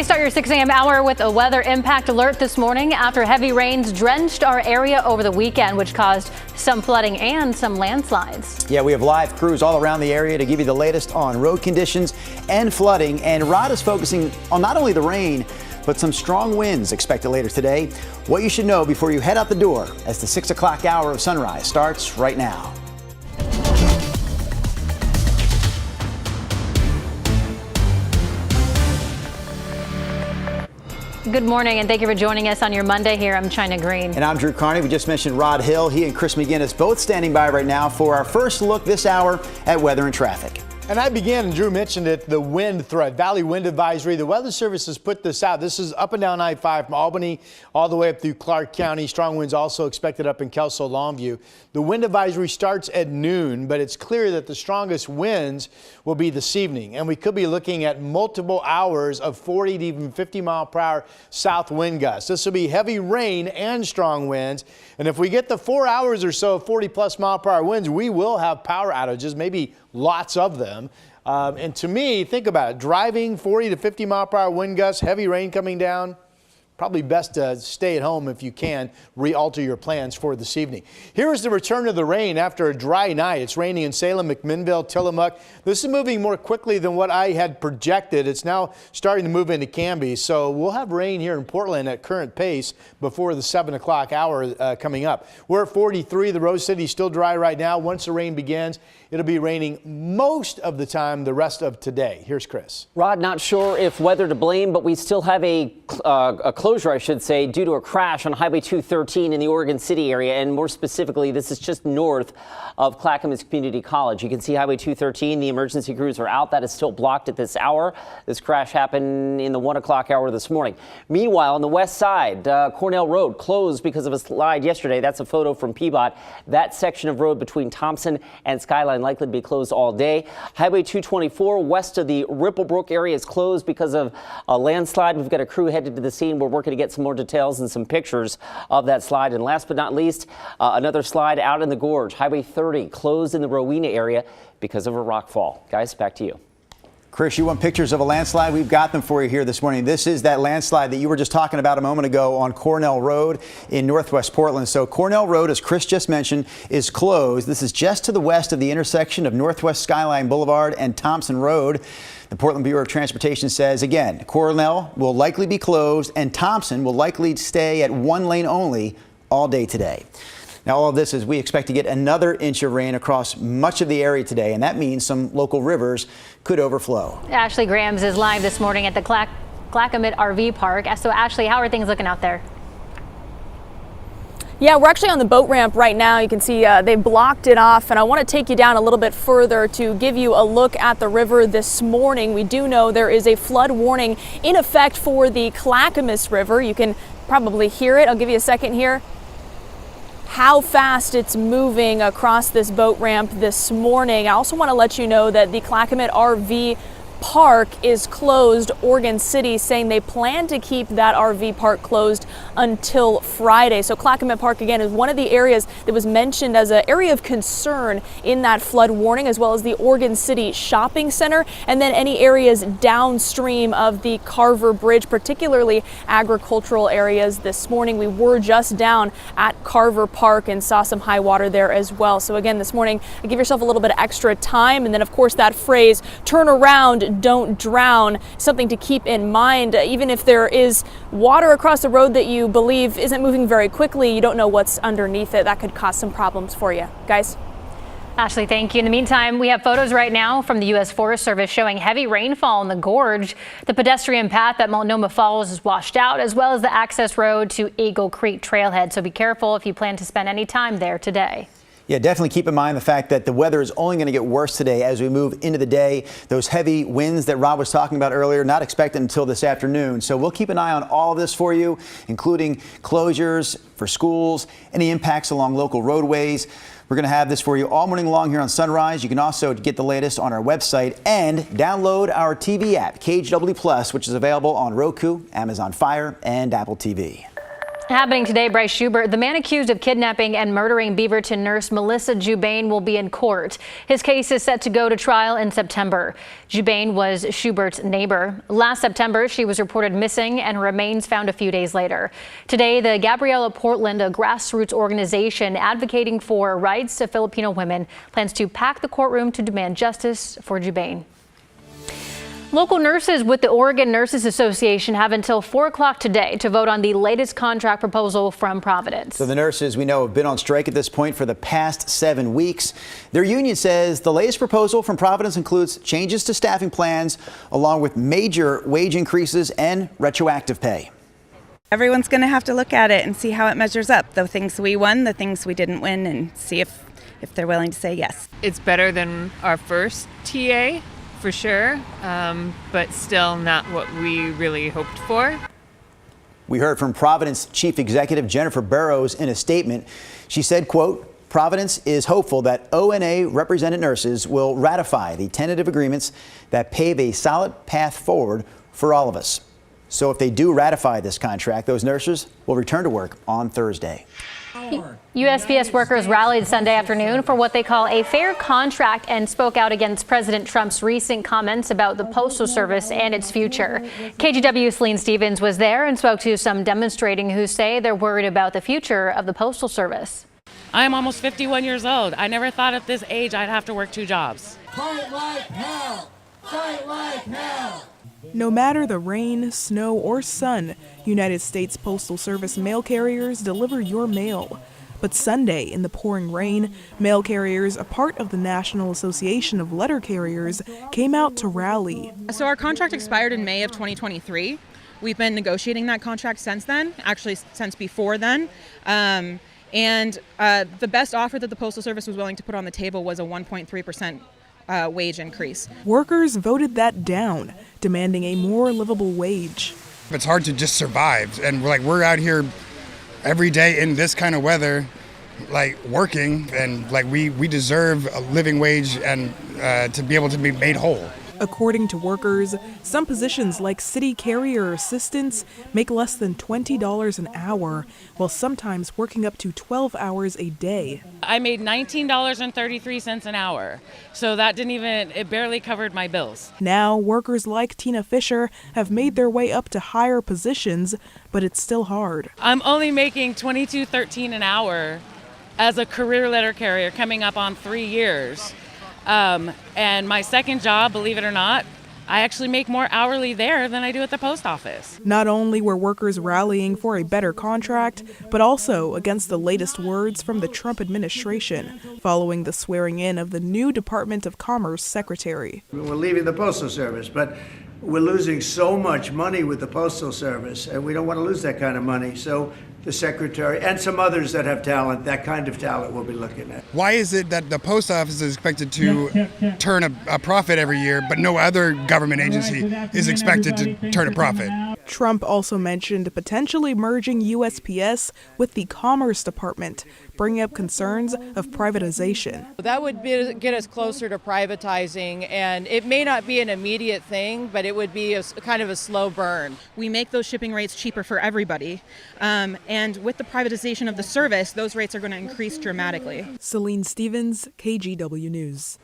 We start your 6 a.m. hour with a weather impact alert this morning after heavy rains drenched our area over the weekend, which caused some flooding and some landslides. Yeah, we have live crews all around the area to give you the latest on road conditions and flooding. And Rod is focusing on not only the rain, but some strong winds expected later today. What you should know before you head out the door as the 6 o'clock hour of sunrise starts right now. Good morning, and thank you for joining us on your Monday here. I'm China Green. And I'm Drew Carney. We just mentioned Rod Hill. He and Chris McGinnis both standing by right now for our first look this hour at weather and traffic. And I began, and Drew mentioned it, the wind threat, Valley Wind Advisory. The Weather Service has put this out. This is up and down I-5 from Albany all the way up through Clark County. Strong winds also expected up in Kelso, Longview. The wind advisory starts at noon, but it's clear that the strongest winds will be this evening. And we could be looking at multiple hours of 40 to even 50 mile per hour south wind gusts. This will be heavy rain and strong winds. And if we get the 4 hours or so of 40 plus mile per hour winds, we will have power outages, maybe lots of them. And to me, think about it, driving 40 to 50 mile per hour wind gusts, heavy rain coming down. Probably best to stay at home if you can, re-alter your plans for this evening. Here is the return of the rain after a dry night. It's raining in Salem, McMinnville, Tillamook. This is moving more quickly than what I had projected. It's now starting to move into Canby. So we'll have rain here in Portland at current pace before the 7 o'clock hour coming up. We're at 43. The Rose City is still dry right now. Once the rain begins, it'll be raining most of the time the rest of today. Here's Chris. Rod, not sure if weather to blame, but we still have a closure, I should say, due to a crash on Highway 213 in the Oregon City area. And more specifically, this is just north of Clackamas Community College. You can see Highway 213. The emergency crews are out. That is still blocked at this hour. This crash happened in the 1 o'clock hour this morning. Meanwhile, on the west side, Cornell Road closed because of a slide yesterday. That's a photo from Peabot. That section of road between Thompson and Skyline likely to be closed all day. Highway 224 west of the Ripplebrook area is closed because of a landslide. We've got a crew headed to the scene. We're working to get some more details and some pictures of that slide. And last but not least, another slide out in the gorge. Highway 30 closed in the Rowena area because of a rock fall. Guys, back to you. Chris, you want pictures of a landslide? We've got them for you here this morning. This is that landslide that you were just talking about a moment ago on Cornell Road in northwest Portland. So Cornell Road, as Chris just mentioned, is closed. This is just to the west of the intersection of Northwest Skyline Boulevard and Thompson Road. The Portland Bureau of Transportation says, again, Cornell will likely be closed and Thompson will likely stay at one lane only all day today. Now, all of this is we expect to get another inch of rain across much of the area today, and that means some local rivers could overflow. Ashley Grams is live this morning at the Clackamas RV Park. So, Ashley, how are things looking out there? Yeah, we're actually on the boat ramp right now. You can see they blocked it off, and I want to take you down a little bit further to give you a look at the river this morning. We do know there is a flood warning in effect for the Clackamas River. You can probably hear it. I'll give you a second here. How fast it's moving across this boat ramp this morning. I also want to let you know that the Clackamas RV Park is closed. Oregon City saying they plan to keep that RV park closed until Friday. So Clackamas Park again is one of the areas that was mentioned as an area of concern in that flood warning, as well as the Oregon City Shopping Center and then any areas downstream of the Carver Bridge, particularly agricultural areas. This morning we were just down at Carver Park and saw some high water there as well. So again, this morning, give yourself a little bit of extra time, and then of course that phrase, turn around, don't drown, something to keep in mind. Even if there is water across the road that you believe isn't moving very quickly, you don't know what's underneath it. That could cause some problems for you. Guys? Ashley, thank you. In the meantime, we have photos right now from the U.S. Forest Service showing heavy rainfall in the gorge. The pedestrian path at Multnomah Falls is washed out, as well as the access road to Eagle Creek Trailhead. So be careful if you plan to spend any time there today. Yeah, definitely keep in mind the fact that the weather is only going to get worse today as we move into the day. Those heavy winds that Rob was talking about earlier, not expected until this afternoon. So we'll keep an eye on all of this for you, including closures for schools, any impacts along local roadways. We're going to have this for you all morning long here on Sunrise. You can also get the latest on our website and download our TV app, KGW Plus, which is available on Roku, Amazon Fire, and Apple TV. Happening today, Bryce Schubert, the man accused of kidnapping and murdering Beaverton nurse Melissa Jubain, will be in court. His case is set to go to trial in September. Jubain was Schubert's neighbor. Last September, she was reported missing and her remains found a few days later. Today, the Gabriella Portland, a grassroots organization advocating for rights to Filipino women, plans to pack the courtroom to demand justice for Jubain. Local nurses with the Oregon Nurses Association have until 4 o'clock today to vote on the latest contract proposal from Providence. So the nurses, we know, have been on strike at this point for the past 7 weeks. Their union says the latest proposal from Providence includes changes to staffing plans, along with major wage increases and retroactive pay. Everyone's going to have to look at it and see how it measures up. The things we won, the things we didn't win, and see if they're willing to say yes. It's better than our first TA. For sure, but still not what we really hoped for. We heard from Providence Chief Executive Jennifer Burrows in a statement. She said, quote, Providence is hopeful that ONA represented nurses will ratify the tentative agreements that pave a solid path forward for all of us. So if they do ratify this contract, those nurses will return to work on Thursday. USPS workers rallied Sunday afternoon for what they call a fair contract and spoke out against President Trump's recent comments about the Postal Service and its future. KGW Celine Stevens was there and spoke to some demonstrating who say they're worried about the future of the Postal Service. I'm almost 51 years old. I never thought at this age I'd have to work 2 jobs. Fight like hell! Fight like hell! No matter the rain, snow, or sun, United States Postal Service mail carriers deliver your mail. But Sunday, in the pouring rain, mail carriers, a part of the National Association of Letter Carriers, came out to rally. So our contract expired in May of 2023. We've been negotiating that contract since then, actually since before then. And the best offer that the Postal Service was willing to put on the table was a 1.3% wage increase. Workers voted that down, demanding a more livable wage. It's hard to just survive, and we're out here every day in this kind of weather, working, and we deserve a living wage and to be able to be made whole. According to workers, some positions like city carrier assistants make less than $20 an hour, while sometimes working up to 12 hours a day. I made $19.33 an hour, so that it barely covered my bills. Now, workers like Tina Fisher have made their way up to higher positions, but it's still hard. I'm only making $22.13 an hour as a career letter carrier, coming up on 3 years. And my second job, believe it or not, I actually make more hourly there than I do at the post office. Not only were workers rallying for a better contract, but also against the latest words from the Trump administration following the swearing in of the new Department of Commerce secretary. We're leaving the Postal Service, but we're losing so much money with the Postal Service, and we don't want to lose that kind of money. So the secretary and some others that have talent, that kind of talent, we'll be looking at. Why is it that the post office is expected to turn a profit every year, but no other government agency is expected to turn a profit? Trump also mentioned potentially merging USPS with the Commerce Department, bringing up concerns of privatization. That would get us closer to privatizing, and it may not be an immediate thing, but it would be kind of a slow burn. We make those shipping rates cheaper for everybody, and with the privatization of the service, those rates are going to increase dramatically. Celine Stevens, KGW News.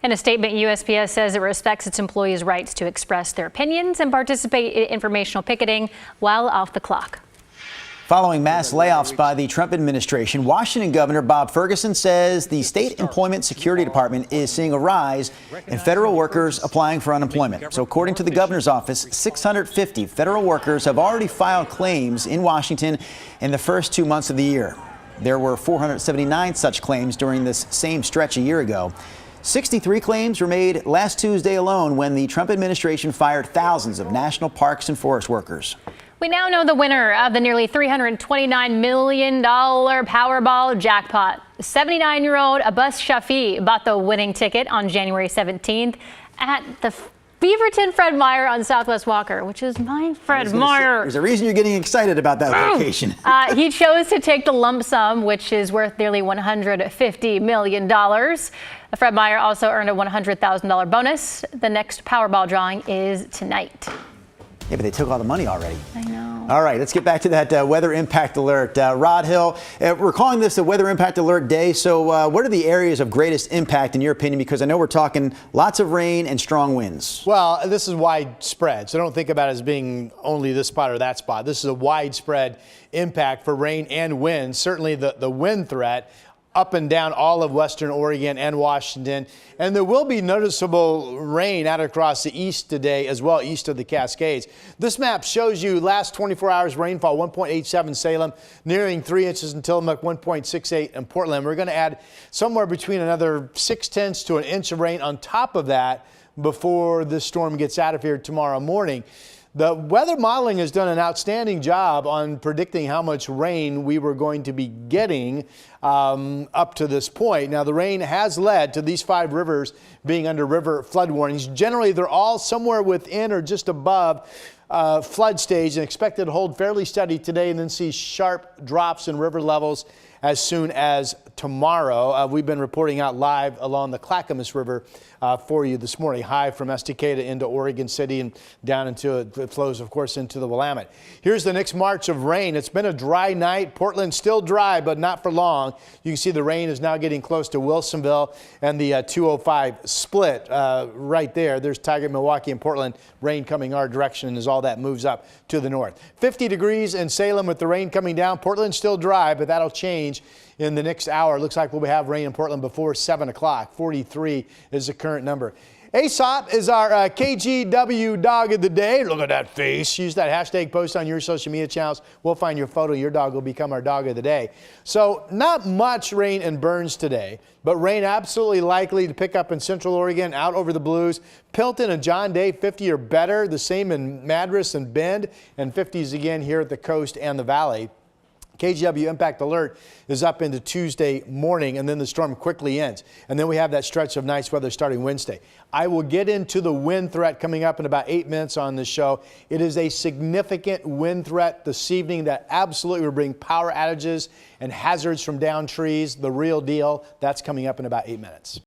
In a statement, USPS says it respects its employees' rights to express their opinions and participate in informational picketing while off the clock. Following mass layoffs by the Trump administration, Washington Governor Bob Ferguson says the state employment security department is seeing a rise in federal workers applying for unemployment. So according to the governor's office, 650 federal workers have already filed claims in Washington in the first 2 months of the year. There were 479 such claims during this same stretch a year ago. 63 claims were made last Tuesday alone when the Trump administration fired thousands of national parks and forest workers. We now know the winner of the nearly $329 million Powerball jackpot. 79-year-old Abbas Shafi bought the winning ticket on January 17th at the Beaverton Fred Meyer on Southwest Walker, which is my Fred Meyer. There's a reason you're getting excited about that location. He chose to take the lump sum, which is worth nearly $150 million. Fred Meyer also earned a $100,000 bonus. The next Powerball drawing is tonight. Yeah, but they took all the money already. I know. All right, let's get back to that weather impact alert. Rod Hill, we're calling this the weather impact alert day. So what are the areas of greatest impact in your opinion? Because I know we're talking lots of rain and strong winds. Well, this is widespread, so don't think about it as being only this spot or that spot. This is a widespread impact for rain and wind. Certainly the wind threat up and down all of western Oregon and Washington. And there will be noticeable rain out across the east today as well, east of the Cascades. This map shows you last 24 hours rainfall, 1.87 Salem, nearing 3 inches in Tillamook, 1.68 in Portland. We're going to add somewhere between another 0.6 to an inch of rain on top of that before this storm gets out of here tomorrow morning. The weather modeling has done an outstanding job on predicting how much rain we were going to be getting up to this point. Now, the rain has led to these 5 rivers being under river flood warnings. Generally, they're all somewhere within or just above flood stage and expected to hold fairly steady today and then see sharp drops in river levels as soon as tomorrow. We've been reporting out live along the Clackamas River for you this morning. High from Estacada into Oregon City and down into it flows, of course, into the Willamette. Here's the next march of rain. It's been a dry night. Portland still dry, but not for long. You can see the rain is now getting close to Wilsonville and the 205 split right there. There's Tigard, Milwaukee, and Portland. Rain coming our direction as all that moves up to the north. 50 degrees in Salem with the rain coming down. Portland still dry, but that'll change in the next hour. Looks like we'll have rain in Portland before 7 o'clock. 43 is the current number. Aesop is our KGW dog of the day. Look at that face. Use that hashtag post on your social media channels. We'll find your photo. Your dog will become our dog of the day. So not much rain in Burns today, but rain absolutely likely to pick up in Central Oregon, out over the Blues. Pilton and John Day, 50 or better. The same in Madras and Bend, and 50s again here at the coast and the valley. KGW impact alert is up into Tuesday morning, and then the storm quickly ends. And then we have that stretch of nice weather starting Wednesday. I will get into the wind threat coming up in about 8 minutes on this show. It is a significant wind threat this evening that absolutely will bring power outages and hazards from downed trees. The real deal. That's coming up in about 8 minutes.